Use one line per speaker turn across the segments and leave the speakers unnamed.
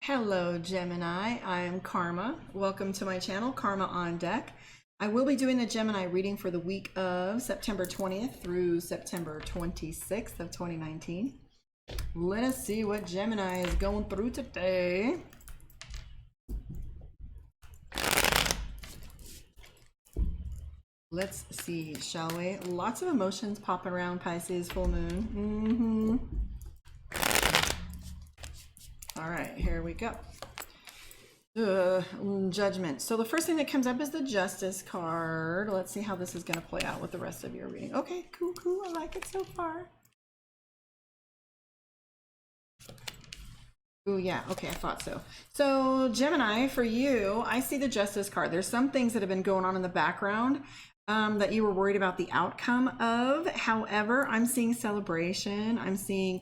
Hello Gemini, I'm Karma. Welcome to my channel, Karma on Deck. I will be doing the Gemini reading for the week of September 20th through September 26th of 2019. Let us see what Gemini is going through today. Let's see, shall we? Lots of emotions popping around Pisces full moon. All right, here we go. Judgment. So the first thing that comes up is the Justice card. Let's see how this is going to play out with the rest of your reading. Okay, cool. I like it so far. Oh yeah, okay, I thought so. So Gemini, for you, I see the Justice card. There's some things that have been going on in the background that you were worried about the outcome of. However, I'm seeing celebration. I'm seeing,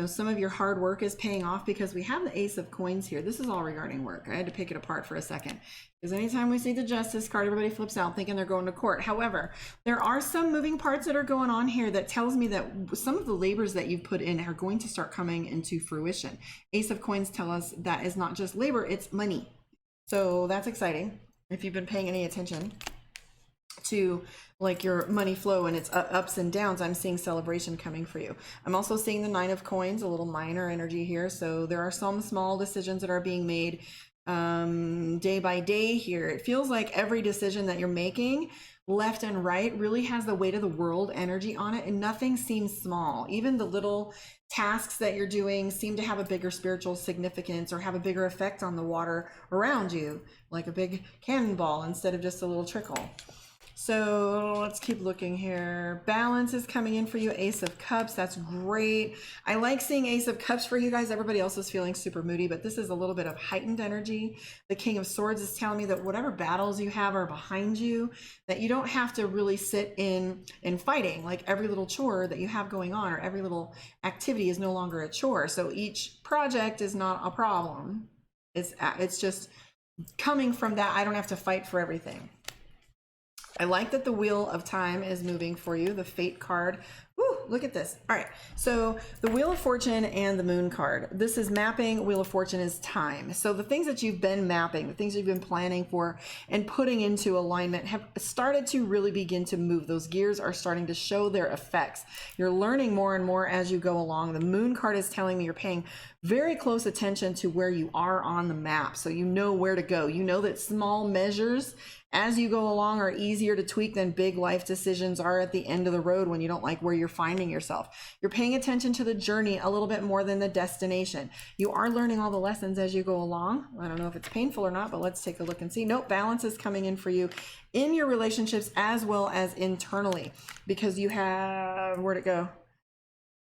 some of your hard work is paying off because we have the Ace of Coins here. This is all regarding work. I had to pick it apart for a second because anytime we see the Justice card, everybody flips out thinking they're going to court. However, there are some moving parts that are going on here that tells me that some of the labors that you've put in are going to start coming into fruition. Ace of Coins tell us that is not just labor, it's money. So that's exciting if you've been paying any attention to like your money flow and its ups and downs. I'm seeing celebration coming for you. I'm also seeing the Nine of Coins, a little minor energy here. So there are some small decisions that are being made day by day here. It feels like every decision that you're making left and right really has the weight of the world energy on it, and nothing seems small. Even the little tasks that you're doing seem to have a bigger spiritual significance or have a bigger effect on the water around you, like a big cannonball instead of just a little trickle. So let's keep looking here. Balance is coming in for you. Ace of Cups, that's great. I like seeing Ace of Cups for you guys. Everybody else is feeling super moody, but this is a little bit of heightened energy. The King of Swords is telling me that whatever battles you have are behind you, that you don't have to really sit in fighting. Like every little chore that you have going on or every little activity is no longer a chore. So each project is not a problem. It's just coming from that. I don't have to fight for everything. I like that the Wheel of Time is moving for you, the Fate card. Woo, look at this. All right, so the Wheel of Fortune and the Moon card. This is mapping. Wheel of Fortune is time. So the things that you've been mapping, the things you've been planning for and putting into alignment have started to really begin to move. Those gears are starting to show their effects. You're learning more and more as you go along. The Moon card is telling me you're paying very close attention to where you are on the map. So you know where to go. You know that small measures as you go along are easier to tweak than big life decisions are at the end of the road when you don't like where you're finding yourself. You're paying attention to the journey a little bit more than the destination. You are learning all the lessons as you go along. I don't know if it's painful or not, but let's take a look and see. Nope, balance is coming in for you in your relationships as well as internally, because you have, where'd it go?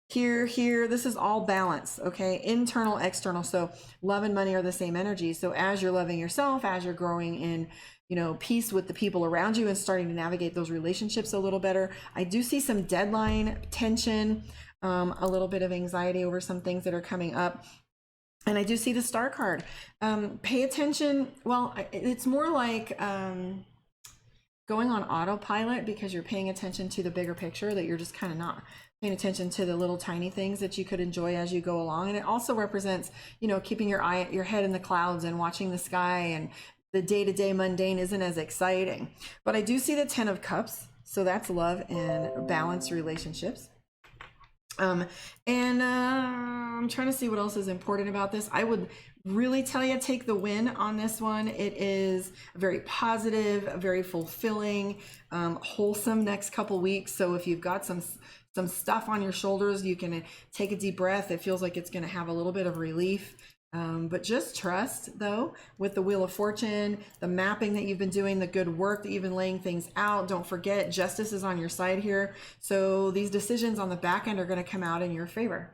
Here, this is all balance, okay? Internal, external. So love and money are the same energy. So as you're loving yourself, as you're growing in peace with the people around you and starting to navigate those relationships a little better. I do see some deadline tension, a little bit of anxiety over some things that are coming up. And I do see the Star card. Pay attention. Well, it's more like going on autopilot because you're paying attention to the bigger picture, that you're just kind of not paying attention to the little tiny things that you could enjoy as you go along. And it also represents, keeping your head in the clouds and watching the sky, and the day-to-day mundane isn't as exciting. But I do see the 10 of Cups. So that's love and balanced relationships. I'm trying to see what else is important about this. I would really tell you, take the win on this one. It is very positive, very fulfilling, wholesome next couple weeks. So if you've got some stuff on your shoulders, you can take a deep breath. It feels like it's going to have a little bit of relief. But just trust, though, with the Wheel of Fortune, the mapping that you've been doing, the good work that you've been laying things out. Don't forget, justice is on your side here. So these decisions on the back end are going to come out in your favor.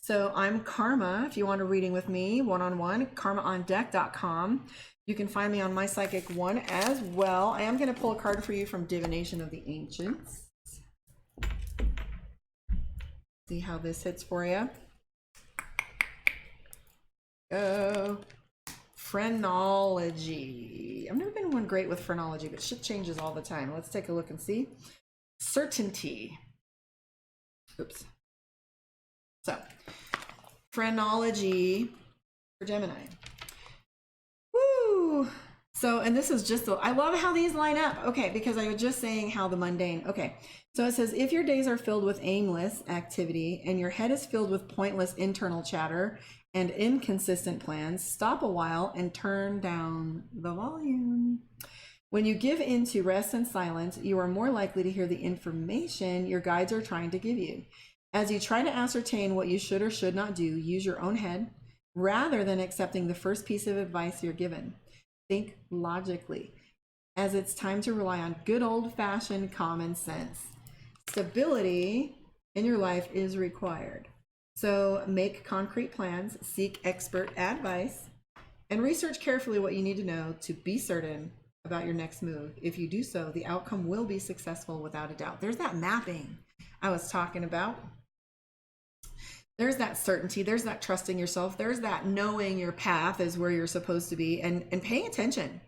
So I'm Karma. If you want a reading with me, one-on-one, karmaondeck.com. You can find me on My Psychic One as well. I am going to pull a card for you from Divination of the Ancients. See how this hits for you. Phrenology. I've never been one great with phrenology, but shit changes all the time. Let's take a look and see. Certainty. Oops. So, phrenology for Gemini. Woo! So, and this is just, I love how these line up. Okay, because I was just saying how the mundane. Okay, so it says, if your days are filled with aimless activity and your head is filled with pointless internal chatter and inconsistent plans, stop a while and turn down the volume. When you give in to rest and silence, you are more likely to hear the information your guides are trying to give you. As you try to ascertain what you should or should not do, use your own head rather than accepting the first piece of advice you're given. Think logically, as it's time to rely on good old-fashioned common sense. Stability in your life is required. So make concrete plans, seek expert advice, and research carefully what you need to know to be certain about your next move. If you do so, the outcome will be successful without a doubt. There's that mapping I was talking about. There's that certainty, there's that trusting yourself, there's that knowing your path is where you're supposed to be, and paying attention.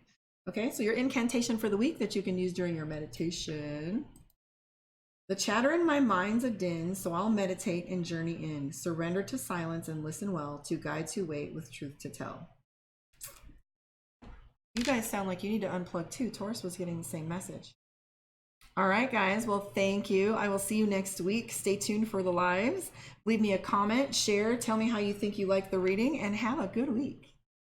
Okay, so your incantation for the week that you can use during your meditation. The chatter in my mind's a din, so I'll meditate and journey in. Surrender to silence and listen well to guides who wait with truth to tell. You guys sound like you need to unplug too. Taurus was getting the same message. All right, guys. Well, thank you. I will see you next week. Stay tuned for the lives. Leave me a comment, share, tell me how you think you like the reading, and have a good week.